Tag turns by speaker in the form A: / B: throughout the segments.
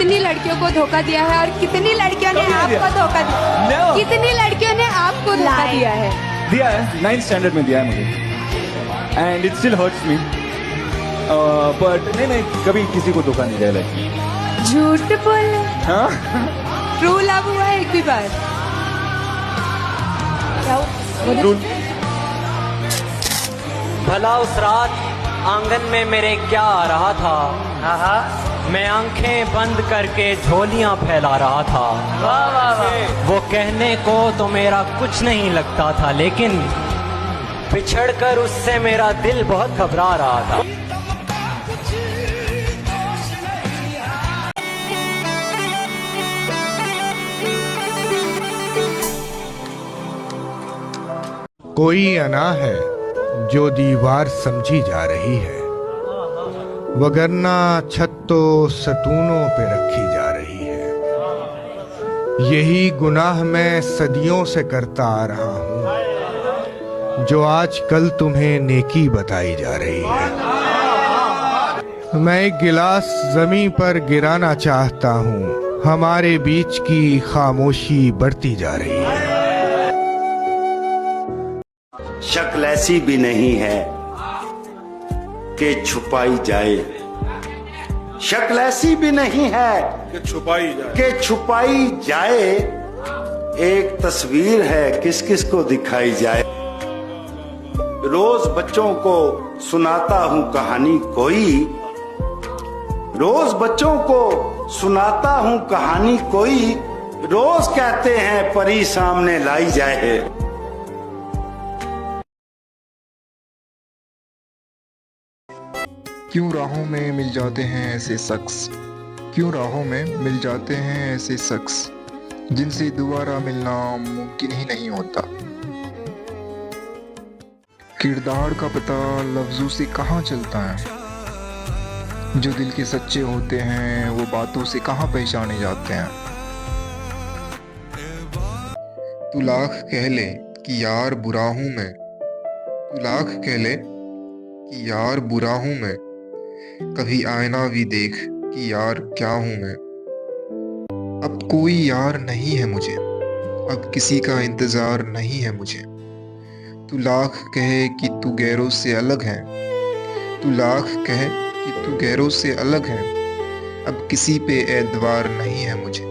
A: कितनी लड़कियों को धोखा दिया है और कितनी लड़कियों ने आपको धोखा दिया, कितनी लड़कियों ने आपको धोखा दिया है?
B: दिया है, 9th स्टैंडर्ड में दिया है मुझे, and it still hurts me, but नहीं, कभी किसी को धोखा नहीं दिया लाइफ में।
A: झूठ बोले।
B: हाँ,
A: ट्रू लव हुआ है एक भी बार? क्या
B: True-
C: भला उस रात आंगन में मेरे क्या आ रहा था, मैं आंखें बंद करके झोलियां फैला रहा था। वाह वाह वाह। वो कहने को तो मेरा कुछ नहीं लगता था, लेकिन बिछड़कर उससे मेरा दिल बहुत घबरा रहा था।
D: कोई अना है जो दीवार समझी जा रही है, वगरना छत तो सतूनों पे रखी जा रही है। यही गुनाह मैं सदियों से करता आ रहा हूँ, जो आज कल तुम्हें नेकी बताई जा रही है। मैं एक गिलास जमीन पर गिराना चाहता हूँ, हमारे बीच की खामोशी बढ़ती जा रही है।
E: शक्ल ऐसी भी नहीं है कि छुपाई जाए, शक्ल ऐसी भी नहीं है कि छुपाई जाए। एक तस्वीर है किस किस को दिखाई जाए। रोज बच्चों को सुनाता हूँ कहानी कोई, रोज बच्चों को सुनाता हूँ कहानी कोई। रोज कहते हैं परी सामने लाई जाए।
F: क्यों राहों में मिल जाते हैं ऐसे शख्स, क्यों राहों में मिल जाते हैं ऐसे शख्स, जिनसे दोबारा मिलना मुमकिन ही नहीं होता। किरदार का पता लफ्जों से कहाँ चलता है, जो दिल के सच्चे होते हैं वो बातों से कहाँ पहचाने जाते हैं। तू लाख कह ले कि यार बुरा हूं मैं, तू लाख कह ले कि यार बुरा हूं मैं, कभी आईना भी देख कि यार क्या हूं मैं। अब कोई यार नहीं है मुझे, अब किसी का इंतजार नहीं है मुझे। तू लाख कहे कि तू गैरों से अलग है, तू लाख कहे कि तू गैरों से अलग है, अब किसी पे एतबार नहीं है मुझे।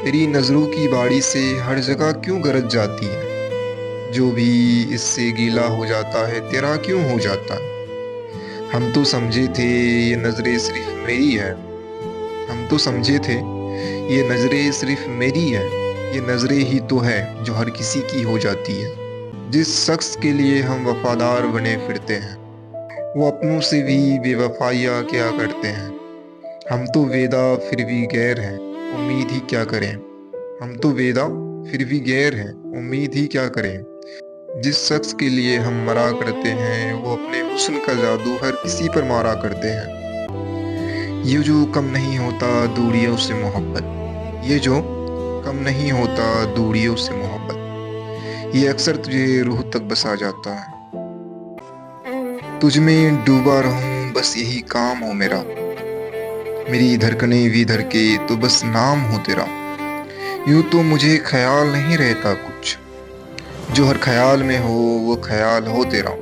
F: तेरी नजरों की बाड़ी से हर जगह क्यों गरज जाती है, जो भी इससे गीला हो जाता है तेरा क्यों हो जाता है। हम तो समझे थे ये नजरें सिर्फ मेरी है, हम तो समझे थे ये नजरें सिर्फ मेरी है, ये नजरें ही तो है जो हर किसी की हो जाती है। जिस शख्स के लिए हम वफादार बने फिरते हैं, वो अपनों से भी बेवफाइयाँ क्या करते हैं। हम तो वेदा फिर भी गैर हैं, उम्मीद ही क्या करें। हम तो वेदा फिर भी गैर हैं, उम्मीद ही क्या करें। जिस शख्स के लिए हम मरा करते हैं, वो अपने हुस्न का जादू हर किसी पर मारा करते हैं। ये जो कम नहीं होता दूरियों से मोहब्बत, ये जो कम नहीं होता दूरियों से मोहब्बत, ये अक्सर तुझे रूह तक बसा जाता है। तुझ में डूबा रहूं बस यही काम हो मेरा, मेरी धड़कनें भी धड़के तो बस नाम हो तेरा। यूं तो मुझे ख्याल नहीं रहता कुछ, जो हर ख्याल में हो वो ख्याल हो तेरा।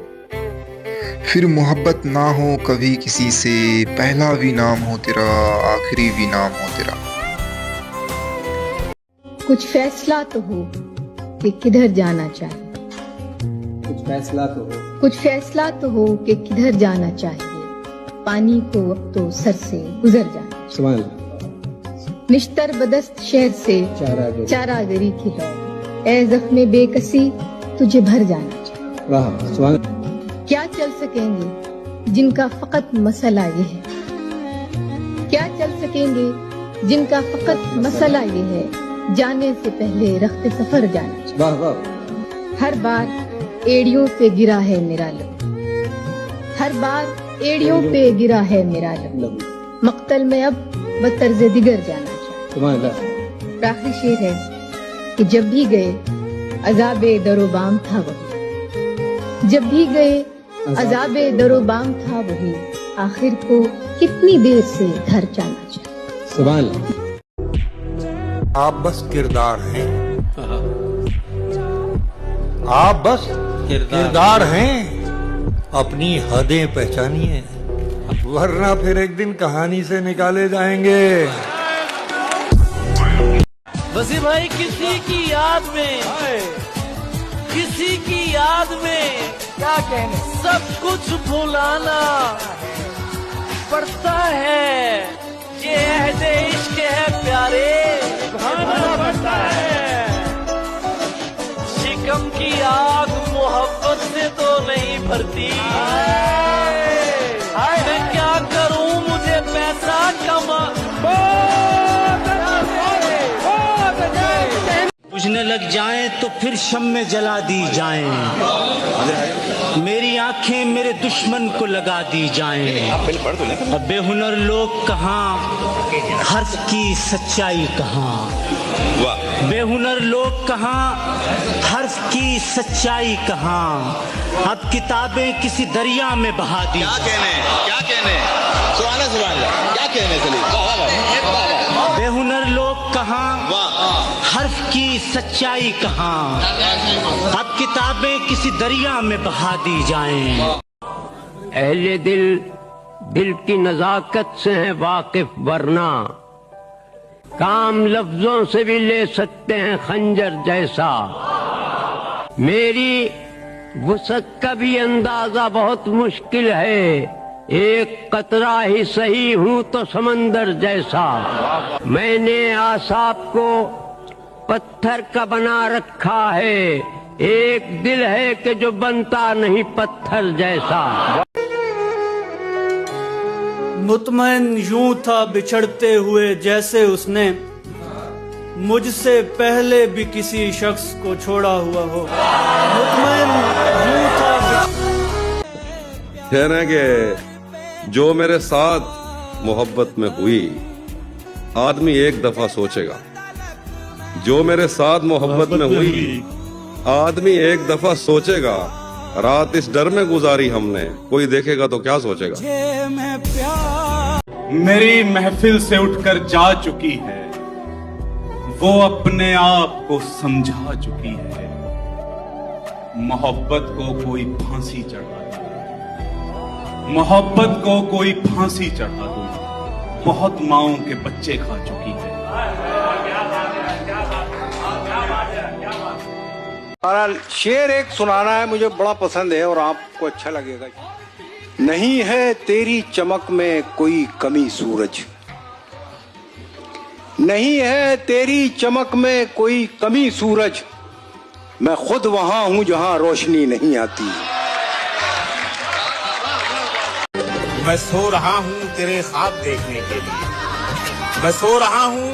F: फिर मोहब्बत ना हो कभी किसी से, पहला भी नाम हो तेरा आखिरी भी नाम हो तेरा।
G: कुछ फैसला तो हो कि किधर जाना चाहिए,
H: कुछ फैसला तो हो,
G: कुछ फैसला तो हो कि किधर जाना चाहिए। पानी को अब तो सर से गुजर जाना
H: सुभान
G: निश्तर बदस्त शहर से चारागरी की है। ए जख्मे बेकसी तुझे भर जाना चाहिए।
H: वाह सुभान।
G: क्या चल सकेंगे जिनका फकत मसला ये है, क्या चल सकेंगे जिनका फकत मसला ये है, जाने से पहले रख्ते सफर जाना चाहिए।
H: वाह वाह।
G: हर बार एड़ियों पे गिरा है मेरा लब, हर बार एड़ियों पे गिरा है मेरा लब, मक्तल में अब बतर्ज दिगर जाना चाहिए।
H: सुभान अल्लाह।
G: आखिरी शेर है कि जब भी गए अजाबे दरोबाम था वही, जब भी गए अजाबे दरोबाम था वही, आखिर को कितनी देर से घर जाना चाहिए।
H: सुभान
D: आप बस किरदार हैं। आप बस किरदार हैं। अपनी हदें पहचानिए, वरना फिर एक दिन कहानी से निकाले जाएंगे।
I: वसीम भाई, किसी की याद में, किसी की याद में
A: क्या कहने,
I: सब कुछ भुलाना पड़ता है। ये अहदे इश्क है प्यारे, भाना पड़ता है। शिकम की आग मोहब्बत से तो नहीं भरती। मैं क्या करूं, मुझे पैसा कमा
J: बुझने लग जाएं तो फिर शम्मे जला दी जाएं। मेरी आंखें मेरे दुश्मन को लगा दी जाएं। अब बेहुनर लोग कहाँ, हर्फ की सच्चाई कहाँ। बेहुनर लोग कहाँ, हर्फ की सच्चाई कहाँ। अब किताबें किसी दरिया में बहा दी।
E: क्या कहने क्या कहने
J: बेहुनर लोग कहाँ, हर्फ की सच्चाई कहाँ। अब किताबें किसी दरिया में बहा दी जाएं।
C: अहले दिल की नजाकत से है वाकिफ, वरना काम लफ्जों से भी ले सकते हैं खंजर जैसा। मेरी वुसअत का भी अंदाजा बहुत मुश्किल है। एक कतरा ही सही हूं तो समंदर जैसा। मैंने आसाब को पत्थर का बना रखा है। एक दिल है कि जो बनता नहीं पत्थर जैसा।
I: मुतमैन यूं था बिछड़ते हुए जैसे उसने मुझसे पहले भी किसी शख्स को छोड़ा हुआ हो। मुतमैन यूं था
K: कहना कि जो मेरे साथ मोहब्बत में हुई, आदमी एक दफा सोचेगा। जो मेरे साथ मोहब्बत में हुई, आदमी एक दफा सोचेगा। रात इस डर में गुजारी हमने, कोई देखेगा तो क्या सोचेगा।
B: मेरी महफिल से उठकर जा चुकी है, वो अपने आप को समझा चुकी है। मोहब्बत को कोई फांसी चढ़ा दे, मोहब्बत को कोई फांसी चढ़ा दो। बहुत माओं के बच्चे खा चुकी है।
L: और शेर एक सुनाना है, मुझे बड़ा पसंद है और आपको अच्छा लगेगा। नहीं है तेरी चमक में कोई कमी सूरज, नहीं है तेरी चमक में कोई कमी सूरज। मैं खुद वहां हूं जहां रोशनी नहीं आती।
M: मैं सो रहा हूं तेरे ख्वाब देखने के लिए, मैं सो रहा हूं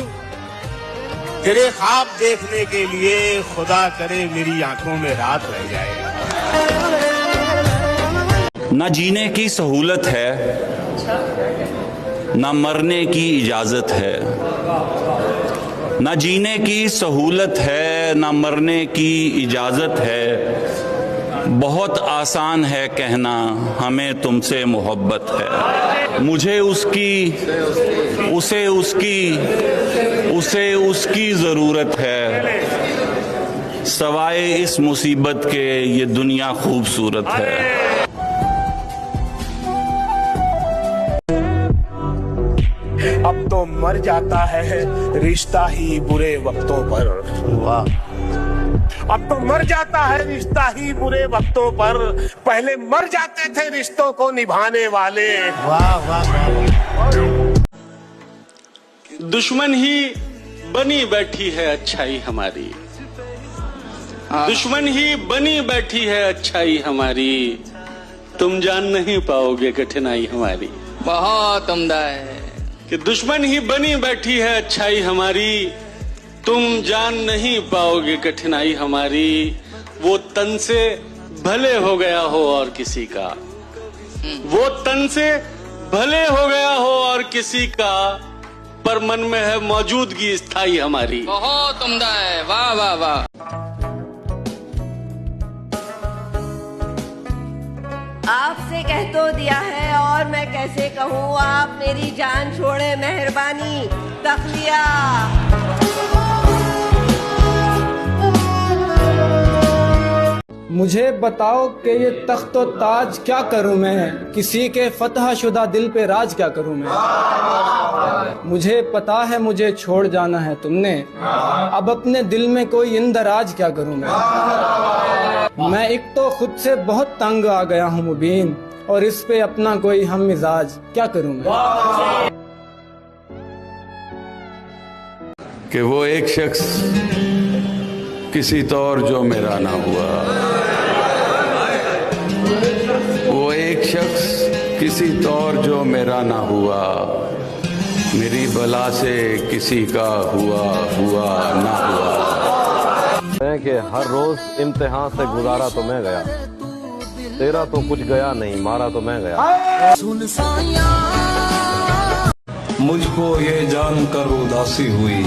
M: तेरे ख्वाब देखने के लिए। खुदा करे मेरी आंखों में रात रह जाए।
N: ना जीने की सहूलत है, ना मरने की इजाजत है। ना जीने की सहूलत है, ना मरने की इजाजत है। बहुत आसान है कहना हमें तुमसे मोहब्बत है। मुझे उसे उसकी जरूरत है। सवाए इस मुसीबत के ये दुनिया खूबसूरत है।
M: अब तो मर जाता है रिश्ता ही बुरे वक्तों पर। वाह, अब तो मर जाता है रिश्ता ही बुरे वक्तों पर। पहले मर जाते थे रिश्तों को निभाने वाले। वाह वाह वाह।
O: दुश्मन ही बनी बैठी है अच्छाई हमारी, दुश्मन ही बनी बैठी है अच्छाई हमारी। तुम जान नहीं पाओगे कठिनाई हमारी।
P: बहुत उम्दा है
O: कि दुश्मन ही बनी बैठी है अच्छाई हमारी। तुम जान नहीं पाओगे कठिनाई हमारी। वो तन से भले हो गया हो और किसी का, वो तन से भले हो गया हो और किसी का, पर मन में है मौजूदगी स्थायी हमारी।
P: बहुत उम्दा है। वाह वाह वाह।
Q: आपसे कह तो दिया है और मैं कैसे कहूँ, आप मेरी जान छोड़े मेहरबानी तखलिया।
I: मुझे बताओ कि ये तख्त व ताज क्या करूं मैं, किसी के फतह शुदा दिल पे राज क्या करूं मैं। मुझे पता है मुझे छोड़ जाना है तुमने, अब अपने दिल में कोई इंदराज क्या करूं मैं एक तो खुद से बहुत तंग आ गया हूं मुबीन, और इस पे अपना कोई हम मिजाज क्या करूं मैं।
N: कि वो एक शख्स किसी तौर जो मेरा ना हुआ, वो एक शख्स किसी तौर जो मेरा ना हुआ, मेरी बला से किसी का हुआ ना हुआ।
R: कि हर रोज इम्तिहान से गुजारा तो मैं गया, तेरा तो कुछ गया नहीं, मारा तो मैं गया।
S: मुझको ये जानकर उदासी हुई,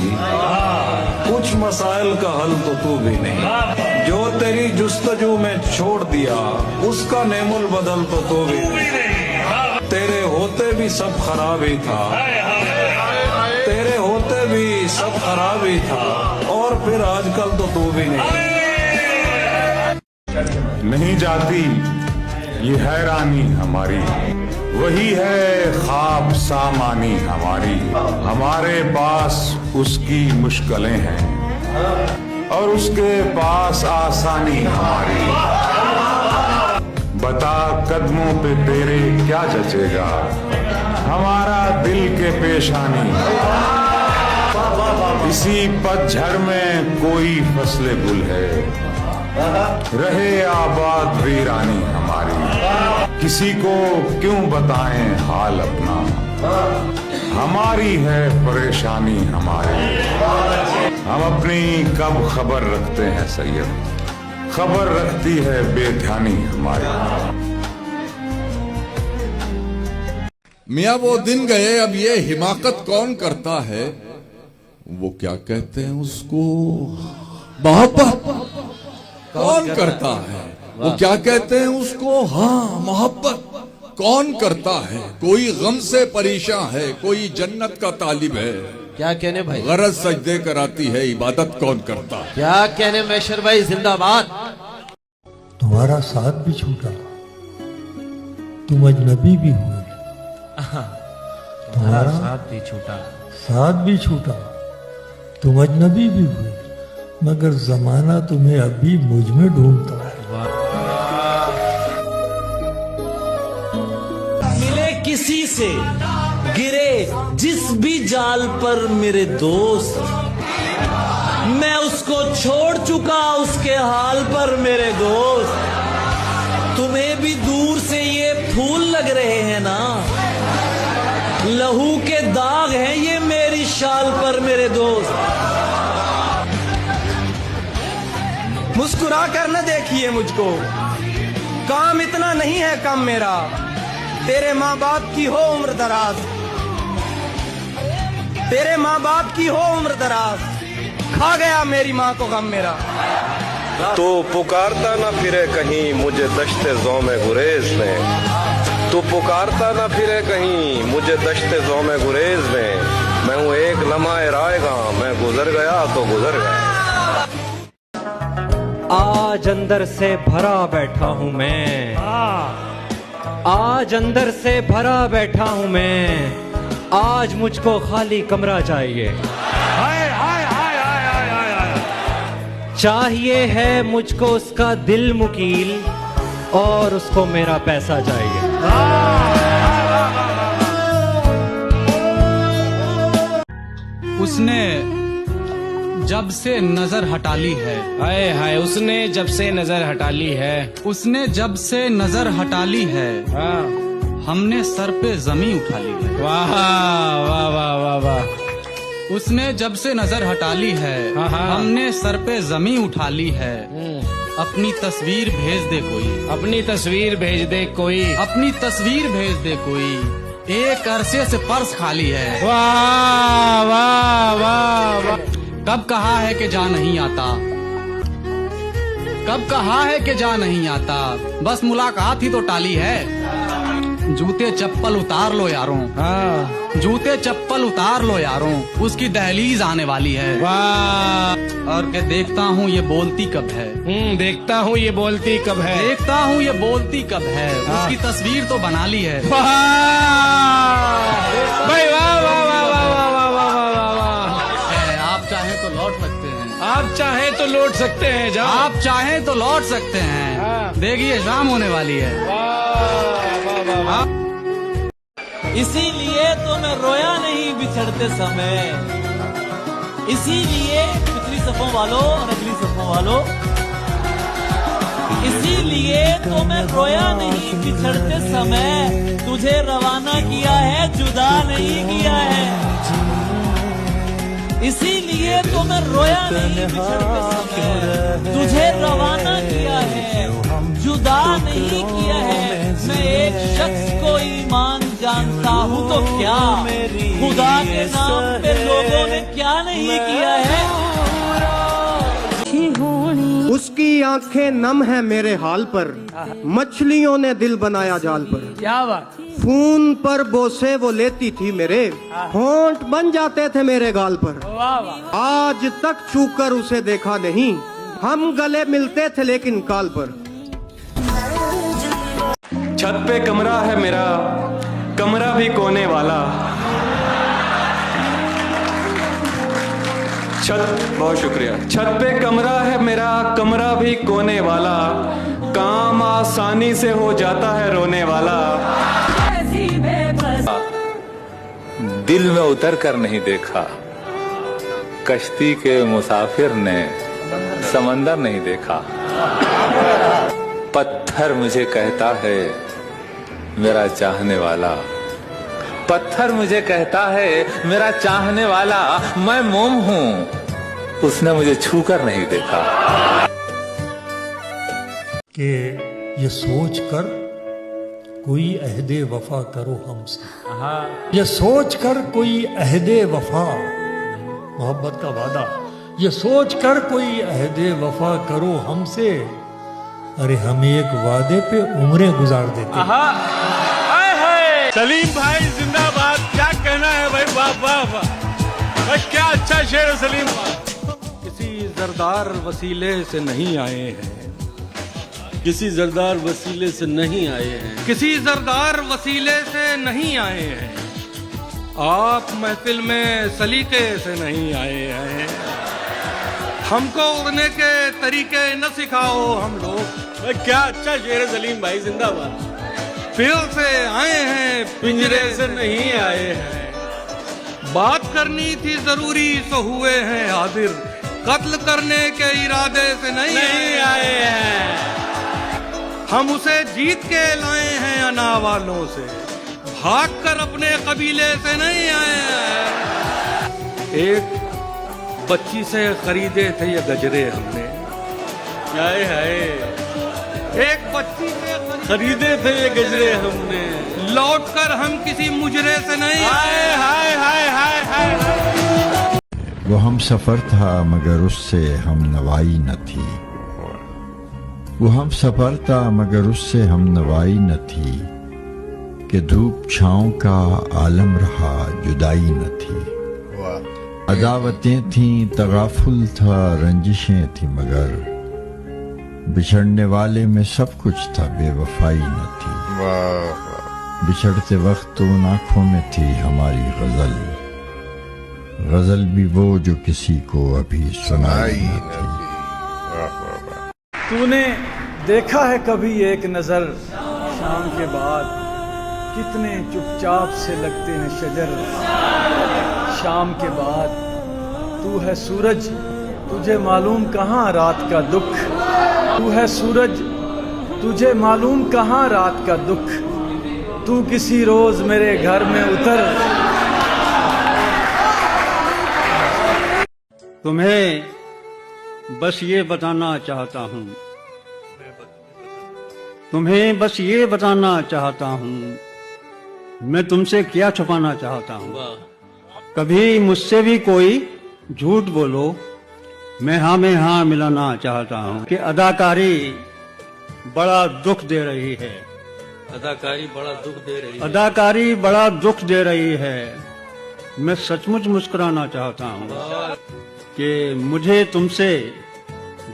S: कुछ मसाइल का हल तो तू भी नहीं, जो तेरी जुस्तजू में छोड़ दिया उसका नेमुल बदल तो तू भी नहीं। तेरे होते भी सब खराब ही था, तेरे होते भी सब खराब ही था, और फिर आजकल तो तू भी
T: नहीं जाती ये हैरानी हमारी, वही है ख्वाब सामानी हमारी। हमारे पास उसकी मुश्किलें हैं और उसके पास आसानी हमारी। बता कदमों पे तेरे क्या जचेगा, हमारा दिल के पेशानी। इसी पतझड़ में कोई फसले गुल है, रहे आबाद वीरानी हमारी। किसी को क्यों बताएं हाल अपना, हमारी है परेशानी हमारी। हम अपनी कब खबर रखते हैं सैयद, खबर रखती है बेध्यानी हमारी।
U: मियाँ वो दिन गए, अब ये हिमाकत कौन करता है। वो क्या कहते हैं उसको, मोहब्बत कौन करता है। वो क्या कहते हैं उसको, हाँ मोहब्बत कौन करता है। कोई गम से परेशान है, कोई जन्नत का तालिब है।
V: क्या कहने भाई,
U: गरज सजदे कराती है, इबादत कौन करता है।
V: क्या कहने मैशर भाई, जिंदाबाद।
W: तुम्हारा साथ भी छूटा, तुम अजनबी भी हुए। तुम्हारा
V: साथ भी छूटा,
W: साथ भी छूटा, तुम अजनबी भी हुए, मगर जमाना तुम्हें अभी मुझ में ढूंढता है।
J: मिले किसी से, गिरे जिस भी जाल पर मेरे दोस्त, मैं उसको छोड़ चुका उसके हाल पर मेरे दोस्त। तुम्हें भी दूर से ये फूल लग रहे हैं ना, लहू के दाग हैं ये मेरी शाल पर मेरे दोस्त।
I: मुस्कुरा कर न देखिए मुझको, काम इतना नहीं है कम मेरा। तेरे माँ बाप की हो उम्र दराज, तेरे माँ बाप की हो उम्र दराज, खा गया मेरी माँ को गम मेरा।
R: तो पुकारता ना फिरे कहीं मुझे दश्ते ज़ौ में गुरेज में, तो पुकारता ना फिरे कहीं मुझे दश्ते ज़ौ में गुरेज में। मैं हूँ एक लम्हा रायगा, मैं गुजर गया तो गुजर गया।
C: आज अंदर से भरा बैठा हूँ मैं, आज अंदर से भरा बैठा हूँ मैं, आज मुझको खाली कमरा चाहिए। चाहिए है मुझको उसका दिल मुकील, और उसको मेरा पैसा चाहिए।
X: उसने जब से नजर हटा ली है, हाय हाय उसने जब से नजर हटा ली है, उसने जब से नजर हटा ली है, हमने सर पे जमी उठा ली है। वाह वाह वाह वाह वाह। उसने जब से नजर हटा ली है, हमने सर पे जमी उठा ली है। अपनी तस्वीर भेज दे कोई, अपनी तस्वीर भेज दे कोई, अपनी तस्वीर भेज दे कोई, एक अरसे से पर्स खाली है। वाह वाह वाह वाह। कब कहा है कि जा नहीं आता, कब कहा है कि जा नहीं आता, बस मुलाकात ही तो टाली है। जूते चप्पल उतार लो यारों, हाँ जूते चप्पल उतार लो यारों, उसकी दहलीज आने वाली है। वाह। और के देखता हूँ ये बोलती कब है,
M: देखता हूँ ये बोलती कब है,
X: देखता हूँ ये बोलती कब है, उसकी तस्वीर तो बना ली है।
M: भाई वाह वाह वाह वाह वाह वाह वाह वाह।
X: आप चाहें तो लौट सकते हैं,
M: आप चाहें तो लौट सकते हैं, जाओ।
X: आप चाहें तो लौट सकते हैं। देखिए शाम होने वाली है।
D: इसीलिए तो मैं रोया नहीं बिछड़ते समय, इसीलिए पिछली सफों वालों और अगली सफों वालों, इसीलिए तो मैं रोया नहीं बिछड़ते समय, तुझे रवाना किया है जुदा नहीं किया है। इसीलिए तो मैं रोया नहीं बिछड़ते समय, तुझे रवाना किया है जुदा नहीं किया है। मैं एक शख्स को ईमान जानता हूँ तो क्या, खुदा के नाम पे लोगों ने क्या नहीं किया है।
F: उसकी आंखें नम है मेरे हाल पर, मछलियों ने दिल बनाया जाल पर।
D: क्या बात।
F: खून पर बोसे वो लेती थी मेरे, होंठ बन जाते थे मेरे गाल पर। आज तक छूकर उसे देखा नहीं, हम गले मिलते थे लेकिन काल पर।
G: छत पे कमरा है मेरा, कमरा भी कोने वाला। बहुत शुक्रिया। छत पे कमरा है मेरा, कमरा भी कोने वाला, काम आसानी से हो जाता है रोने वाला।
H: दिल में उतर कर नहीं देखा, कश्ती के मुसाफिर ने समंदर नहीं देखा। पत्थर मुझे कहता है मेरा चाहने वाला, पत्थर मुझे कहता है मेरा चाहने वाला। मैं मोम हूँ, उसने मुझे छूकर नहीं देखा।
W: कि ये सोच कर कोई अहदे वफा करो हमसे, ये सोच कर कोई अहदे वफा, मोहब्बत का वादा, ये सोच कर कोई अहदे वफा करो हमसे। अरे हम एक वादे पे उम्रें गुजार देते।
M: सलीम भाई जिंदाबाद। क्या कहना है भाई, वाह वाह वाह, बस क्या अच्छा शेर है सलीम भाई।
S: किसी जरदार वसीले से नहीं आए हैं,
O: किसी जरदार वसीले से नहीं आए हैं,
S: किसी जरदार वसीले से नहीं आए हैं। आप महफिल में सलीके से नहीं आए हैं, हमको उड़ने के तरीके न सिखाओ हम लोग।
O: क्या अच्छा शेर है सलीम भाई जिंदाबाद।
S: फिर से आए हैं, पिंजरे से नहीं आए हैं। बात करनी थी जरूरी तो हुए हैं हाजिर, कत्ल करने के इरादे से नहीं आए हैं। हम उसे जीत के लाए हैं अना वालों से, भाग कर अपने कबीले से नहीं आए हैं। एक बच्ची से खरीदे थे ये गजरे हमने,
O: हाय हाय,
S: एक बच्ची से
O: खरीदे थे ये गजरे हमने,
S: लौट कर हम किसी मुजरे से नहीं आए।
O: हाय हाय हाय हाय।
Y: वो हम सफर था मगर उससे हम नवाई न थी, वो हम सफर था मगर उससे हम नवाई न थी। कि धूप छाँव का आलम रहा जुदाई न थी। अदावतें थीं, तगाफुल था, रंजिशें थी, मगर बिछड़ने वाले में सब कुछ था, बेवफाई न थी। बिछड़ते वक्त तो उन आँखों में थी हमारी गजल, गजल भी वो जो किसी को अभी सुनाई न थी।
I: तूने देखा है कभी एक नजर शाम के बाद, कितने चुपचाप से लगते हैं शजर शाम के बाद। तू है सूरज, तुझे मालूम कहाँ रात का दुख, तू है सूरज, तुझे मालूम कहाँ रात का दुख। तू किसी रोज मेरे घर में उतर।
Z: तुम्हें बस ये बताना चाहता हूँ, तुम्हें बस ये बताना चाहता हूँ, मैं तुमसे क्या छुपाना चाहता हूँ। कभी मुझसे भी कोई झूठ बोलो मैं हाँ में हाँ मिलाना चाहता हूँ कि अदाकारी बड़ा दुख दे रही है।
A: अदाकारी बड़ा दुख दे रही है।
Z: अदाकारी बड़ा दुख दे रही है। मैं सचमुच मुस्कुराना चाहता हूँ कि मुझे तुमसे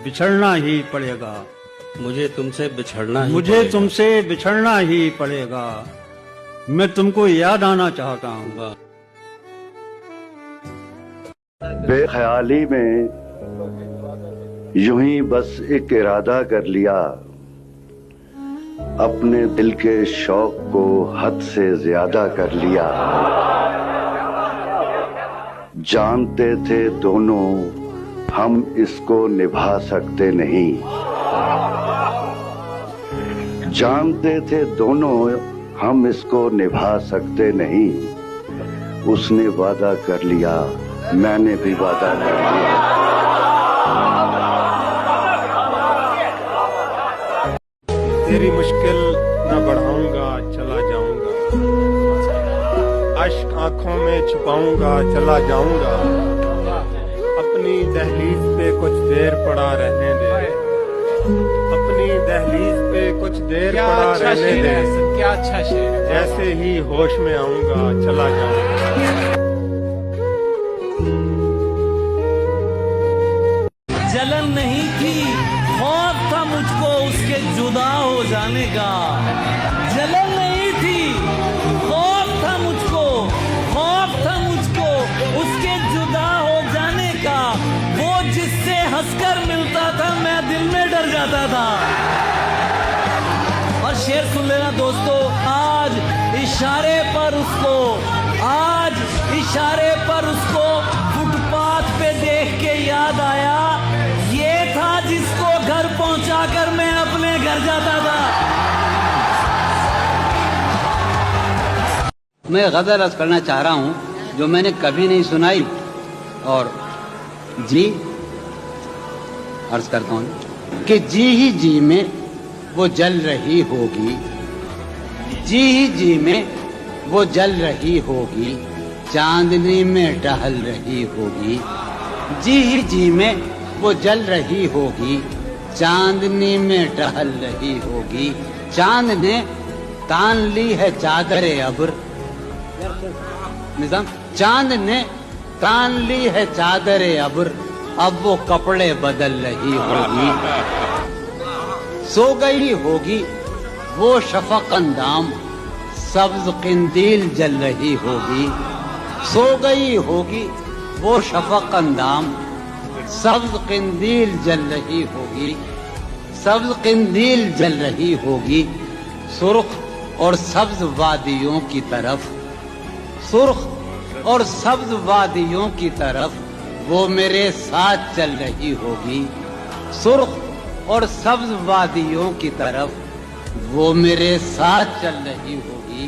Z: बिछड़ना ही पड़ेगा।
A: मुझे तुमसे बिछड़ना ही
Z: मुझे तुमसे बिछड़ना ही पड़ेगा। मैं तुमको याद आना चाहता हूँ।
B: बेख्याली में यूं ही बस एक इरादा कर लिया, अपने दिल के शौक को हद से ज्यादा कर लिया। जानते थे दोनों हम इसको निभा सकते नहीं। जानते थे दोनों हम इसको निभा सकते नहीं। उसने वादा कर लिया, मैंने भी वादा कर लिया।
E: तेरी मुश्किल न बढ़ाऊंगा, चला जाऊंगा। अश्क आंखों में छुपाऊंगा, चला जाऊंगा। अपनी दहलीज पे कुछ देर पड़ा रहने दे। अपनी दहलीज पे कुछ देर पड़ा रहने दे।
D: क्या अच्छा शेर है।
E: जैसे ही होश में आऊंगा, चला जाऊंगा।
D: जलन नहीं थी, खौफ था मुझको उसके जुदा हो जाने का। जलन नहीं थी, खौफ था मुझको उसके जुदा हो जाने का। वो जिससे हंसकर मिलता था मैं दिल में डर जाता था। और शेर सुन लेना दोस्तों, आज इशारे पर उसको फुटपाथ पे देख के याद आया, ये था जिसको घर पहुंचाकर मैं अपने घर जाता था।
K: मैं गज़ल अर्ज करना चाह रहा हूँ जो मैंने कभी नहीं सुनाई। और जी अर्ज करता हूँ कि जी ही जी में वो जल रही होगी। जी ही जी में वो जल रही होगी, चांदनी में टहल रही होगी। जी ही जी में वो जल रही होगी, चांदनी में टहल रही होगी। चांद ने तान ली है चादर अब्र। निजाम, चांद ने तान ली है चादर अब्र, अब वो कपड़े बदल रही होगी। सो गई होगी वो शफक अंदाम, सब्ज किंदील जल रही होगी। सो गई होगी वो शफक अंदाम, सब्ज किंदील जल रही होगी। सब्ज किंदील जल रही होगी। सुर्ख और सब्ज वादियों की तरफ, सुर्ख और सब्ज वादियों की तरफ वो मेरे साथ चल रही होगी। सुर्ख और सब्ज वादियों की तरफ वो मेरे साथ चल रही होगी।